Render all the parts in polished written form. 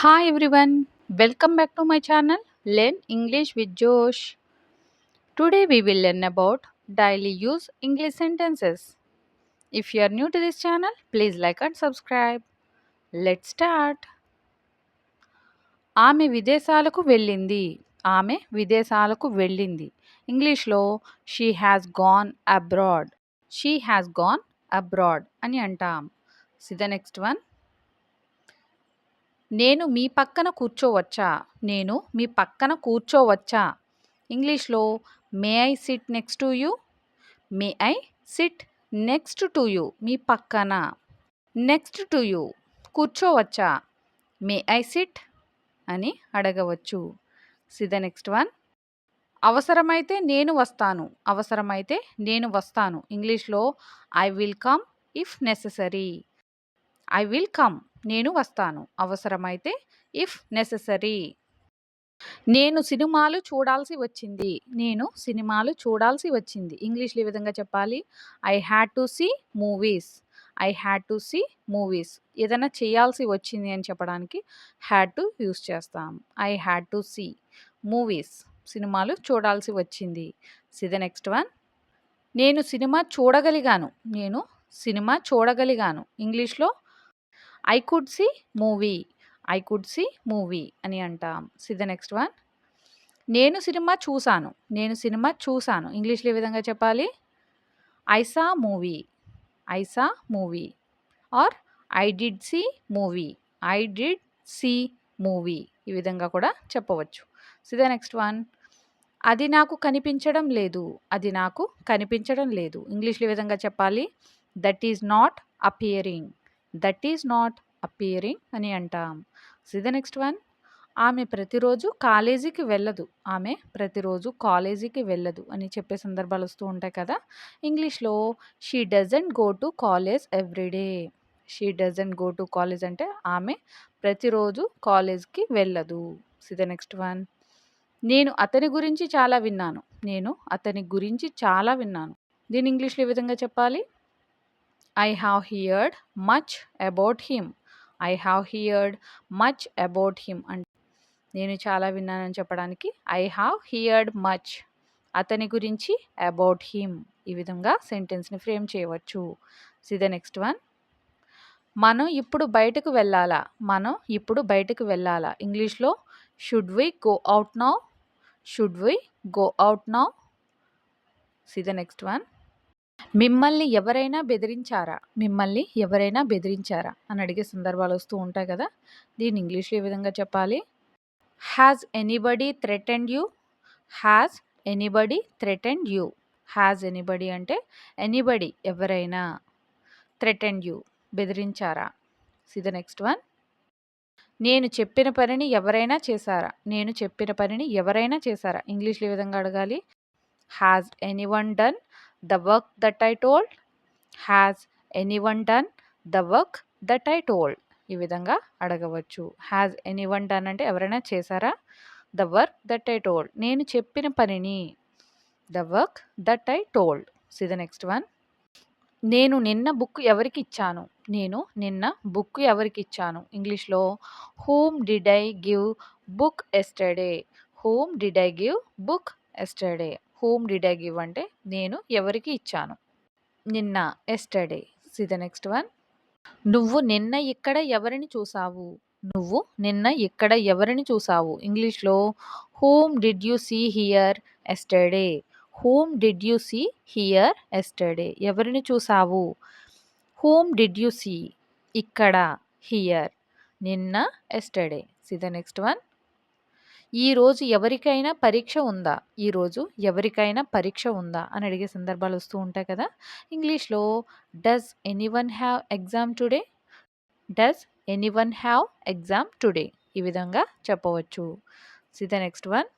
Hi everyone, welcome back to my channel Learn English with Josh. Today we will learn about daily use English sentences. If you are new to this channel, please like and subscribe. Let's start. ఆమె విదేశాలకు వెళ్ళింది. ఆమె విదేశాలకు వెళ్ళింది. ఇంగ్లీష్లో she has gone abroad. She has gone abroad అని అంటాం. See the next one. నేను మీ పక్కన కూర్చోవచ్చా? నేను మీ పక్కన కూర్చోవచ్చా? ఇంగ్లీష్లో may I sit next to you? May I sit next to you మీ పక్కన. నెక్స్ట్ టు యూ కూర్చోవచ్చా? మే ఐ సిట్ అని అడగవచ్చు. See the next one. అవసరమైతే నేను వస్తాను. అవసరమైతే నేను వస్తాను. ఇంగ్లీష్లో I will come if necessary. I will come నేను వస్తాను. అవసరమైతే ఇఫ్ నెససరీ. నేను సినిమాలు చూడాల్సి వచ్చింది. నేను సినిమాలు చూడాల్సి వచ్చింది. ఇంగ్లీష్లో ఈ విధంగా చెప్పాలి. I had to see movies. I had to see movies. ఏదైనా చేయాల్సి వచ్చింది అని చెప్పడానికి హ్యాడ్ టు యూస్ చేస్తాం. I had to see movies. సినిమాలు చూడాల్సి వచ్చింది. See the next one. నేను సినిమా చూడగలిగాను. నేను సినిమా చూడగలిగాను. ఇంగ్లీష్లో I could see movie. I could see movie అని అంటాం. See the next one. నేను సినిమా చూశాను. నేను సినిమా చూశాను. ఇంగ్లీష్లో ఏ విధంగా చెప్పాలి? I saw movie. I saw movie. Or I did see movie. I did see movie. ఈ విధంగా కూడా చెప్పవచ్చు. See the next one. అది నాకు కనిపించడం లేదు. అది నాకు కనిపించడం లేదు. ఇంగ్లీష్లో ఏ విధంగా చెప్పాలి? That is not appearing. That is not appearing అని అంటాం. See the next one. ఆమె ప్రతిరోజు కాలేజీకి వెళ్ళదు. ఆమె ప్రతిరోజు కాలేజీకి వెళ్ళదు అని చెప్పే సందర్భాలు వస్తూ ఉంటాయి కదా. ఇంగ్లీష్లో she doesn't go to college everyday. She doesn't go to college అంటే ఆమె ప్రతిరోజు కాలేజ్కి వెళ్ళదు. C the next one. నేను అతని గురించి చాలా విన్నాను. నేను అతని గురించి చాలా విన్నాను. దీని ఇంగ్లీష్లో ఏ విధంగా చెప్పాలి? I have heard much about him. I have heard much about him అంటే నేను చాలా విన్నానని చెప్పడానికి ఐ హ్యావ్ హియర్డ్ మచ్. అతని గురించి అబౌట్ హిమ్. ఈ విధంగా సెంటెన్స్ని ఫ్రేమ్ చేయవచ్చు. See the next one. మనం ఇప్పుడు బయటకు వెళ్ళాలా? మనం ఇప్పుడు బయటకు వెళ్ళాలా? ఇంగ్లీష్లో should we go out now? Should we go out now? See the next one. మిమ్మల్ని ఎవరైనా బెదిరించారా? మిమ్మల్ని ఎవరైనా బెదిరించారా అని అడిగే సందర్భాలు వస్తూ ఉంటాయి కదా. దీన్ని ఇంగ్లీష్లో ఏ విధంగా చెప్పాలి? Has anybody threatened you? Has anybody threatened you? Has anybody అంటే ఎనీబడి ఎవరైనా. థ్రెటెండ్ యూ బెదిరించారా? See the next one. నేను చెప్పిన పనిని ఎవరైనా చేశారా? నేను చెప్పిన పనిని ఎవరైనా చేశారా? ఇంగ్లీష్లో ఏ విధంగా అడగాలి? Has anyone done the work that I told? Has anyone done the work that I told? ఈ విధంగా అడగవచ్చు. హ్యాస్ ఎనీవన్ డన్ అంటే ఎవరైనా చేశారా? The work that I told నేను చెప్పిన పనిని. The work that I told. C the next one. నేను నిన్న బుక్ ఎవరికి ఇచ్చాను? నేను నిన్న బుక్ ఎవరికి ఇచ్చాను? ఇంగ్లీష్లో whom did I give book yesterday? Whom did I give book yesterday? Whom did I give అంటే నేను ఎవరికి ఇచ్చాను? నిన్న yesterday. See the next one. నువ్వు నిన్న ఇక్కడ ఎవరిని చూసావు? నువ్వు నిన్న ఇక్కడ ఎవరిని చూసావు? ఇంగ్లీష్లో whom did you see here yesterday? Whom did you see here yesterday? ఎవరిని చూసావు? హూమ్ డిడ్ యూ సీ ఇక్కడ, హియర్, నిన్న, yesterday. See the next one. ఈరోజు ఎవరికైనా పరీక్ష ఉందా? ఈరోజు ఎవరికైనా పరీక్ష ఉందా అని అడిగే సందర్భాలు వస్తూ ఉంటాయి కదా. ఇంగ్లీష్లో does anyone have exam today? Does anyone have exam today? ఈ విధంగా చెప్పవచ్చు. See the next one.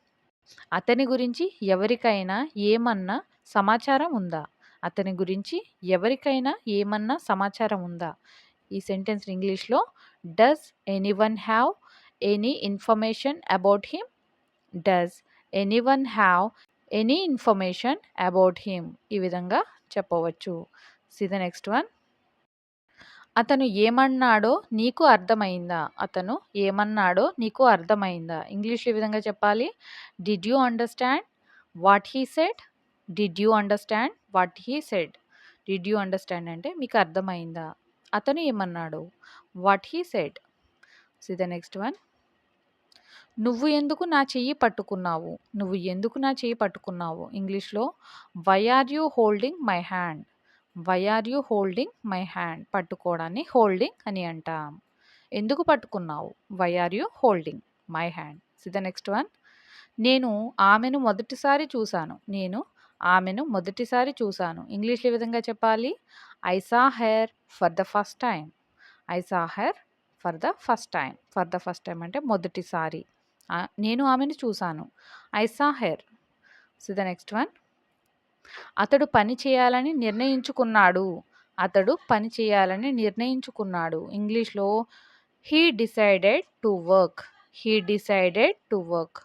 అతని గురించి ఎవరికైనా ఏమన్నా సమాచారం ఉందా? అతని గురించి ఎవరికైనా ఏమన్నా సమాచారం ఉందా? ఈ సెంటెన్స్ ఇంగ్లీష్లో does anyone have any information about him? Does anyone have any information about him? ఈ విధంగా చెప్పవచ్చు. See the next one. అతను ఏమన్నాడో నీకు అర్థమైందా? అతను ఏమన్నాడో నీకు అర్థమైందా? ఇంగ్లీష్‌లో ఈ విధంగా చెప్పాలి. Did you understand what he said? Did you understand what he said? Did you understand అంటే మీకు అర్థమైందా? అతను ఏమన్నాడు? What he said. See the next one. నువ్వు ఎందుకు నా చెయ్యి పట్టుకున్నావు? నువ్వు ఎందుకు నా చెయ్యి పట్టుకున్నావు? ఇంగ్లీష్‌లో why are you holding my hand? Why are you holding my hand? పట్టుకోవడాన్ని హోల్డింగ్ అని అంటాం. ఎందుకు పట్టుకున్నావు? Why are you holding my hand? See the next one. నేను ఆమెను మొదటిసారి చూసాను. నేను ఆమెను మొదటిసారి చూసాను. ఇంగ్లీష్‌లో ఏ విధంగా చెప్పాలి? I saw her for the first time. I saw her for the first time. For the first time అంటే మొదటిసారి. నేను ఆమెను చూసాను. I saw her. See the next one. అతడు పని చేయాలని నిర్ణయించుకున్నాడు. అతడు పని చేయాలని నిర్ణయించుకున్నాడు. ఇంగ్లీష్‌లో he decided to work. He decided to work.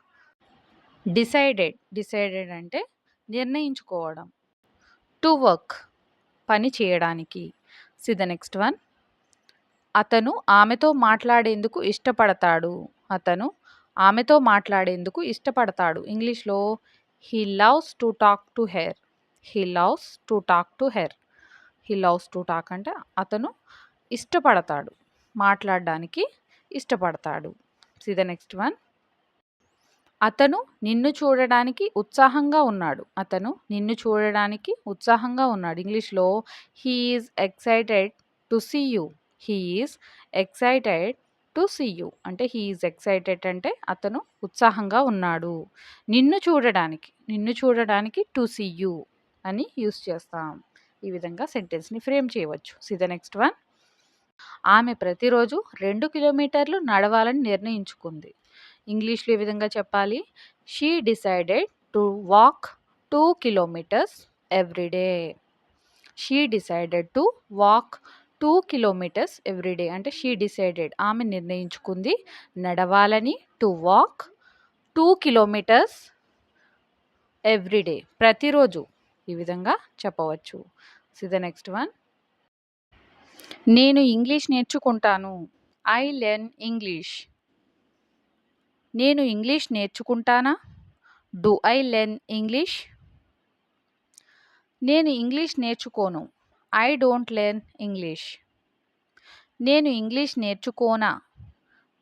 Decided అంటే నిర్ణయించుకోవడం. టు వర్క్ పని చేయడానికి. See the next one. అతను ఆమెతో మాట్లాడేందుకు ఇష్టపడతాడు. అతను ఆమెతో మాట్లాడేందుకు ఇష్టపడతాడు. ఇంగ్లీష్‌లో he loves to talk to her. He loves to talk to her. He loves to talk అంటే అతను ఇష్టపడతాడు. మాట్లాడడానికి ఇష్టపడతాడు. See the next one. అతను నిన్ను చూడడానికి ఉత్సాహంగా ఉన్నాడు. అతను నిన్ను చూడడానికి ఉత్సాహంగా ఉన్నాడు. ఇంగ్లీష్‌లో he is excited to see you. He is excited to see you. అంటే హీ ఈజ్ ఎక్సైటెడ్ అంటే అతను ఉత్సాహంగా ఉన్నాడు. నిన్ను చూడడానికి టు సీ యూ అని యూజ్ చేస్తాం. ఈ విధంగా సెంటెన్స్‌ని ఫ్రేమ్ చేయవచ్చు. See the next one. ఆమె ప్రతిరోజు 2 కిలోమీటర్లు నడవాలని నిర్ణయించుకుంది. ఇంగ్లీష్‌లో ఈ విధంగా చెప్పాలి. She decided to walk 2 kilometres every day. She decided to walk 2 kilometres every day. అంటే షీ డిసైడెడ్ ఆమె నిర్ణయించుకుంది నడవాలని to walk 2 kilometres every day. ప్రతిరోజు ఈ విధంగా చెప్పవచ్చు. See the next one. నేను ఇంగ్లీష్ నేర్చుకుంటాను. I learn English. నేను ఇంగ్లీష్ నేర్చుకుంటానా? Do I learn English? నేను ఇంగ్లీష్ నేర్చుకోను. I don't learn English. నేను ఇంగ్లీష్ నేర్చుకోనా?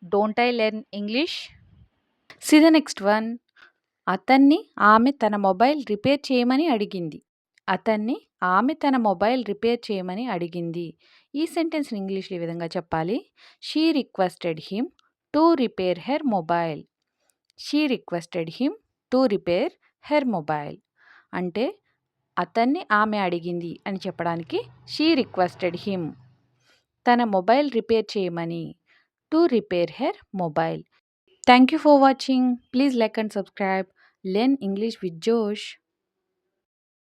Don't I learn English? See the next one. అతన్ని ఆమె తన మొబైల్ రిపేర్ చేయమని అడిగింది. అతన్ని ఆమె తన మొబైల్ రిపేర్ చేయమని అడిగింది. ఈ సెంటెన్స్‌ని ఇంగ్లీష్‌లో ఈ విధంగా చెప్పాలి. She requested him to repair her mobile. She requested him to repair her mobile. అంటే అతన్ని ఆమె అడిగింది అని చెప్పడానికి షీ రిక్వెస్టెడ్ హిమ్ తన మొబైల్ రిపేర్ చేయమని. To repair her mobile. Thank you for watching. Please like and subscribe. Learn English with జోష్.